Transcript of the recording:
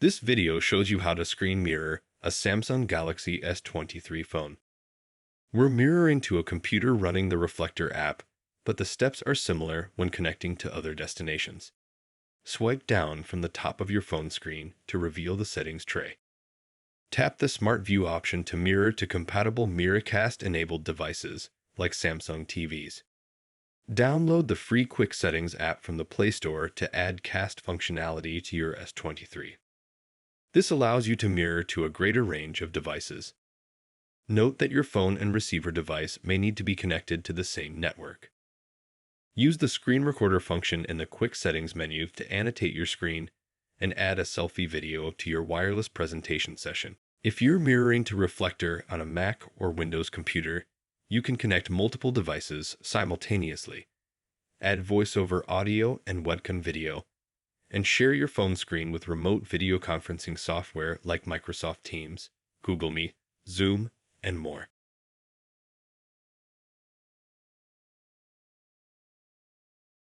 This video shows you how to screen mirror a Samsung Galaxy S23 phone. We're mirroring to a computer running the Reflector app, but the steps are similar when connecting to other destinations. Swipe down from the top of your phone screen to reveal the settings tray. Tap the Smart View option to mirror to compatible Miracast-enabled devices like Samsung TVs. Download the free Quick Settings app from the Play Store to add cast functionality to your S23. This allows you to mirror to a greater range of devices. Note that your phone and receiver device may need to be connected to the same network. Use the screen recorder function in the Quick Settings menu to annotate your screen and add a selfie video to your wireless presentation session. If you're mirroring to Reflector on a Mac or Windows computer, you can connect multiple devices simultaneously, add voiceover audio and webcam video, and share your phone screen with remote video conferencing software like Microsoft Teams, Google Meet, Zoom, and more.